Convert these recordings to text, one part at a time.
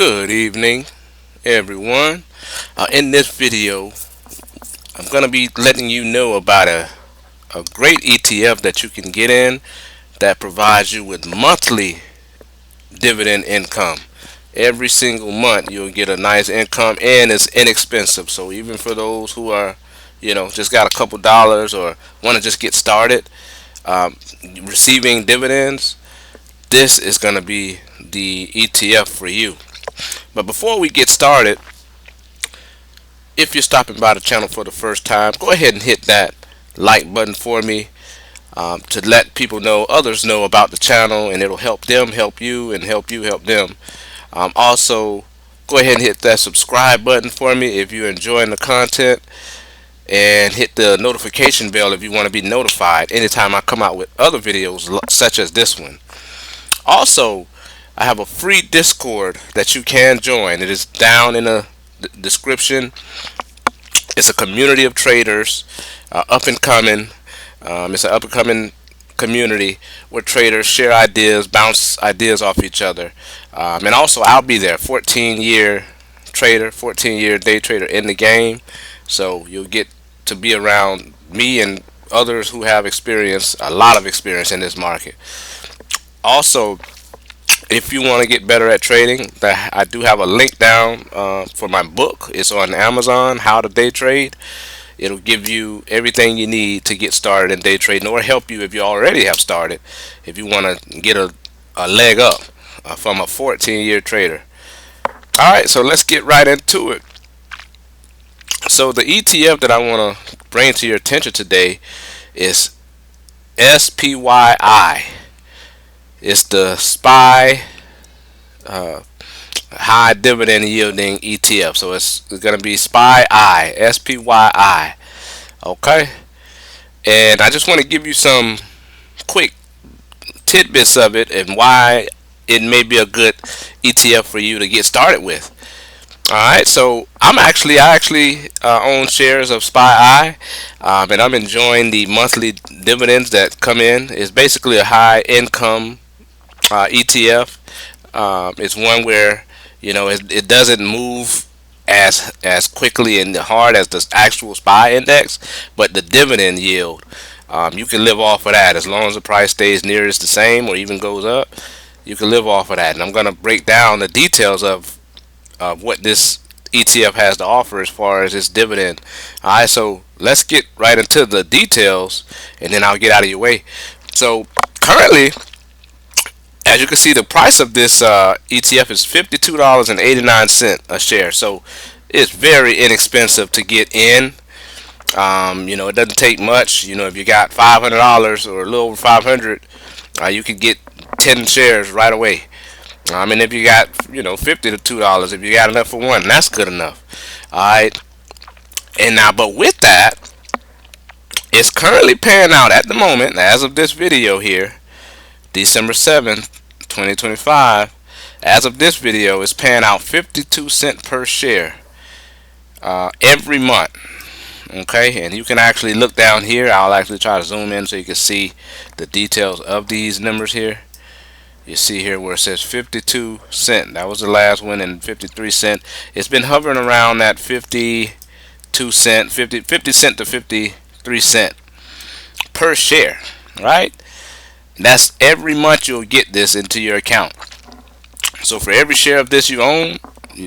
Good evening, everyone. In this video, I'm going to be letting you know about a great ETF that you can get in that provides you with monthly dividend income. Every single month, you'll get a nice income and it's inexpensive. So even for those who are, just got a couple dollars or want to just get started um, receiving dividends, this is going to be the ETF for you. But before we get started, if you're stopping by the channel for the first time, go ahead and hit that like button for me to let people know, others know about the channel, and it'll help them help you and help you help them. Also, go ahead and hit that subscribe button for me if you're enjoying the content, and hit the notification bell if you want to be notified anytime I come out with other videos such as this one. Also, I have a free Discord that you can join. It is down in the description. It's a community of traders, up and coming. It's an up and coming community where traders share ideas, bounce ideas off each other. And also, I'll be there. 14-year trader, 14-year day trader in the game. So you'll get to be around me and others who have experience, a lot of experience in this market. Also, if you want to get better at trading, I do have a link down for my book. It's on Amazon, How to Day Trade. It'll give you everything you need to get started in day trading, or help you if you already have started, if you want to get a leg up from a 14-year trader. Alright, so let's get right into it. So the ETF that I want to bring to your attention today is SPYI. It's the SPY high dividend yielding ETF. So it's going to be SPYI, SPYI. Okay. And I just want to give you some quick tidbits of it and why it may be a good ETF for you to get started with. Alright, so I actually own shares of SPYI, and I'm enjoying the monthly dividends that come in. It's basically a high income ETF. It's one where it doesn't move as quickly and hard as the actual SPY index, but the dividend yield, you can live off of that as long as the price stays near as the same or even goes up. You can live off of that, and I'm going to break down the details of what this ETF has to offer as far as its dividend. Alright, so let's get right into the details, and then I'll get out of your way. So currently, as you can see, the price of this ETF is $52.89 a share. So it's very inexpensive to get in. It doesn't take much. If you got $500 or a little over 500, you could get 10 shares right away. If you got $50 to $2, if you got enough for one, that's good enough. All right. And now, but with that, it's currently paying out at the moment, as of this video here, December 7th, 2025. As of this video, it's paying out 52 cents per share every month. Okay, and you can actually look down here. I'll actually try to zoom in so you can see the details of these numbers here. You see here where it says 52 cents. That was the last one, and 53 cents. It's been hovering around that 52 cents, 50 cent to 53 cents per share, right? That's every month you'll get this into your account. So for every share of this you own,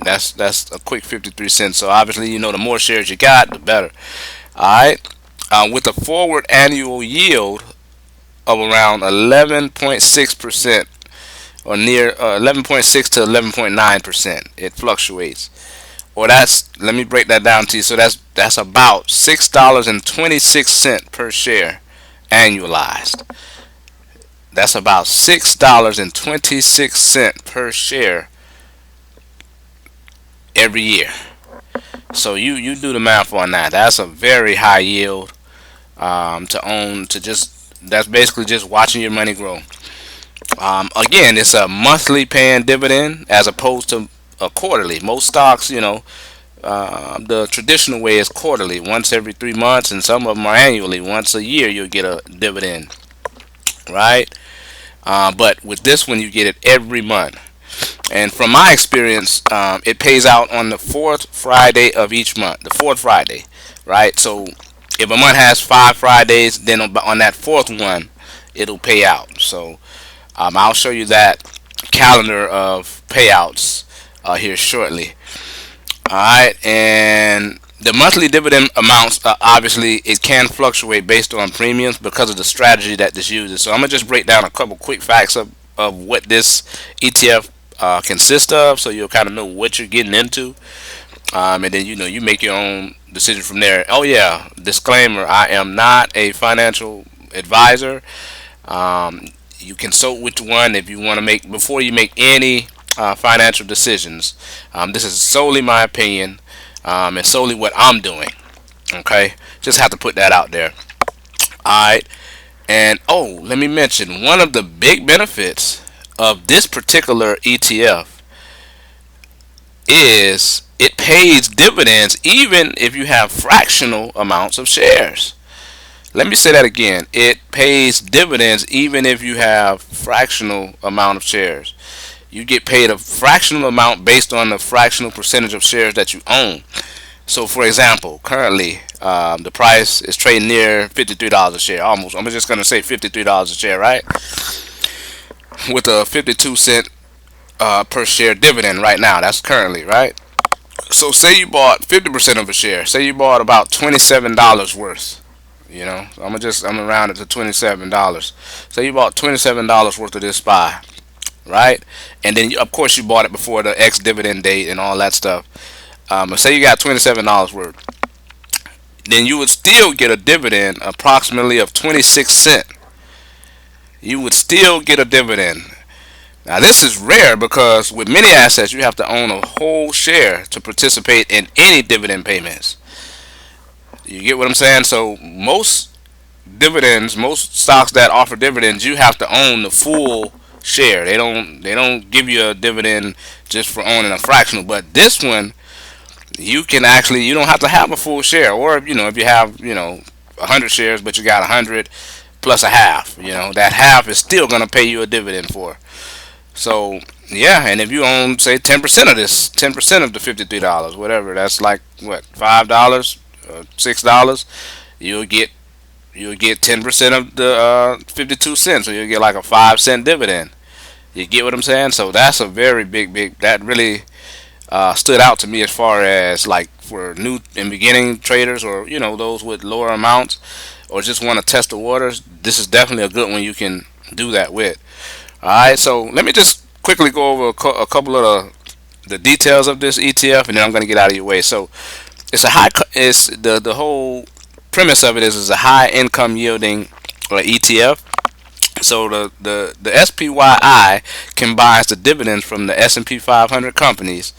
that's a quick 53 cents. So obviously, the more shares you got, the better. All right. With a forward annual yield of around 11.6%, or near 11.6 to 11.9%. It fluctuates. Or let me break that down to you. So that's about $6.26 per share annualized. That's about $6.26 per share every year. So you do the math on that. That's a very high yield to own. That's basically just watching your money grow. Again, it's a monthly paying dividend as opposed to a quarterly. Most stocks, the traditional way is quarterly, once every 3 months, and some of them are annually. Once a year, you'll get a dividend, right? But with this one, you get it every month. And from my experience, it pays out on the fourth Friday of each month. The fourth Friday, right? So if a month has 5 Fridays, then on that fourth one, it'll pay out. So I'll show you that calendar of payouts here shortly. All right, and the monthly dividend amounts, obviously, it can fluctuate based on premiums because of the strategy that this uses. So I'm gonna just break down a couple quick facts of what this ETF consists of, so you'll kind of know what you're getting into, and then you make your own decision from there. Oh yeah, disclaimer: I am not a financial advisor. Um, you consult which one if you want to make before you make any financial decisions. This is solely my opinion, and solely what I'm doing. Okay, just have to put that out there. All right, and oh, let me mention one of the big benefits of this particular ETF is it pays dividends even if you have fractional amounts of shares. Let me say that again. It pays dividends even if you have fractional amount of shares. You get paid a fractional amount based on the fractional percentage of shares that you own. So, for example, currently the price is trading near $53 a share. Almost. I'm just going to say $53 a share, right? With a 52 cent per share dividend right now. That's currently, right? So, say you bought 50% of a share. Say you bought about $27 worth. I'm gonna round it to $27. So you bought $27 worth of this SPY, right? And then of course you bought it before the ex dividend date and all that stuff. But say you got $27 worth, then you would still get a dividend approximately of 26 cents. You would still get a dividend. Now this is rare because with many assets you have to own a whole share to participate in any dividend payments. You get what I'm saying? So most stocks that offer dividends, you have to own the full share. They don't give you a dividend just for owning a fractional. But this one, you don't have to have a full share. Or if you have 100 shares, but you got 100 plus a half, that half is still gonna pay you a dividend for. So yeah, and if you own say 10% of this, 10% of the $53, whatever, that's like what, $5, $6, you'll get you'll get 10% of the 52 cents, so you'll get like a 5 cent dividend. You get what I'm saying? So that's a very big. That really stood out to me as far as like for new and beginning traders, or those with lower amounts, or just want to test the waters. This is definitely a good one you can do that with. All right, so let me just quickly go over a couple of the details of this ETF, and then I'm going to get out of your way. So it's the whole premise of it is a high income yielding ETF. So the SPYI combines the dividends from the S&P 500 companies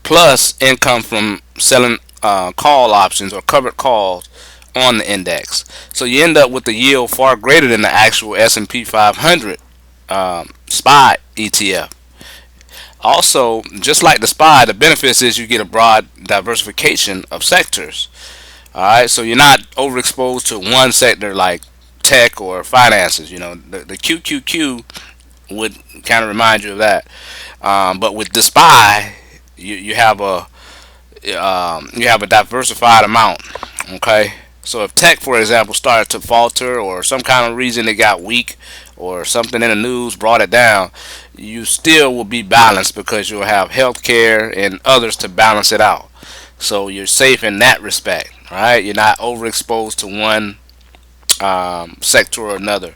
plus income from selling call options or covered calls on the index. So you end up with a yield far greater than the actual S&P 500 SPY ETF. Also, just like the SPY, the benefits is you get a broad diversification of sectors. All right, so you're not overexposed to one sector like tech or finances. The QQQ would kind of remind you of that. But with the SPY, you have a diversified amount. Okay, so if tech, for example, started to falter or some kind of reason it got weak or something in the news brought it down, you still will be balanced because you'll have healthcare and others to balance it out. So you're safe in that respect, right? You're not overexposed to one sector or another.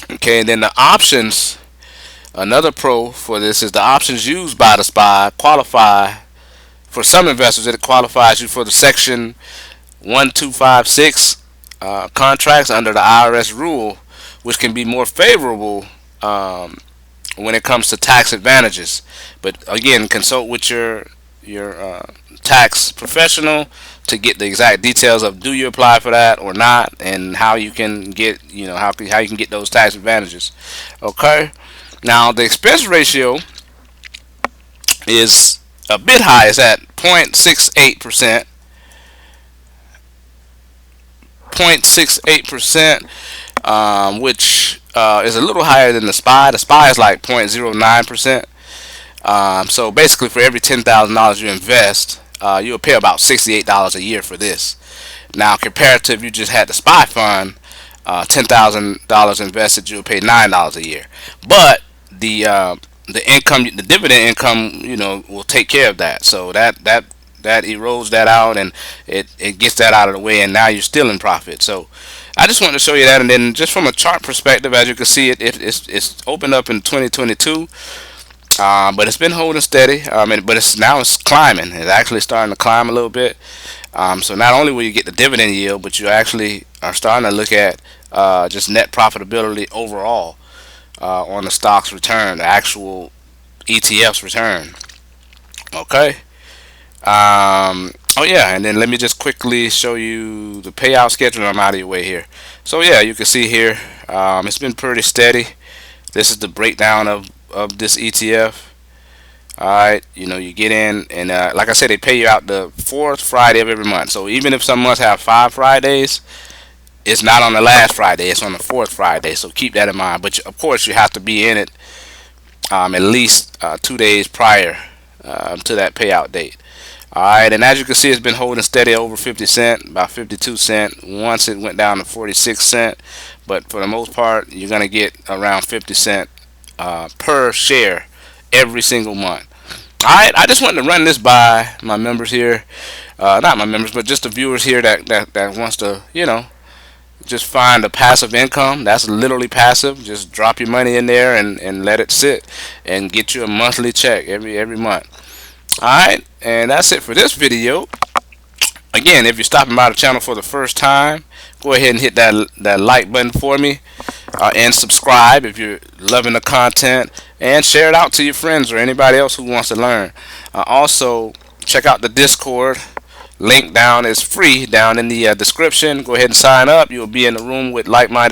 Okay, and then the options. Another pro for this is the options used by the SPY qualify for some investors. It qualifies you for the Section 1256 contracts under the IRS rule, which can be more favorable when it comes to tax advantages. But again, consult with your tax professional to get the exact details of do you apply for that or not, and how you can get how you can get those tax advantages. Okay, now the expense ratio is a bit high. It's at 0.68%. 0.68%, which is a little higher than the SPY. The SPY is like 0.09%. So basically, for every $10,000 you invest, you'll pay about $68 a year for this. Now, compared to if you just had the SPY fund, $10,000 invested, you'll pay $9 a year. But the income, the dividend income, will take care of that. So that erodes that out, and it gets that out of the way, and now you're still in profit. So I just wanted to show you that. And then just from a chart perspective, as you can see, it's opened up in 2022. But it's been holding steady. But it's climbing. It's actually starting to climb a little bit. So not only will you get the dividend yield, but you actually are starting to look at just net profitability overall on the stock's return, the actual ETF's return. Okay. Oh yeah, and then let me just quickly show you the payout schedule. I'm out of your way here. So yeah, you can see here, it's been pretty steady. This is the breakdown of this ETF. Alright, you get in, and like I said, they pay you out the fourth Friday of every month. So even if some months have 5 Fridays, it's not on the last Friday, it's on the fourth Friday. So keep that in mind. But of course, you have to be in it at least 2 days prior to that payout date. Alright, and as you can see, it's been holding steady over 50 cent, about 52 cent. Once it went down to 46 cent, but for the most part, you're going to get around 50 cent per share every single month. Alright, I just wanted to run this by my members here. Not my members, but just the viewers here that wants to, just find a passive income. That's literally passive. Just drop your money in there and let it sit and get you a monthly check every month. Alright, and that's it for this video. Again, if you're stopping by the channel for the first time, go ahead and hit that like button for me, and subscribe if you're loving the content, and share it out to your friends or anybody else who wants to learn. Also, check out the Discord. Link down is free down in the description. Go ahead and sign up. You'll be in the room with like-minded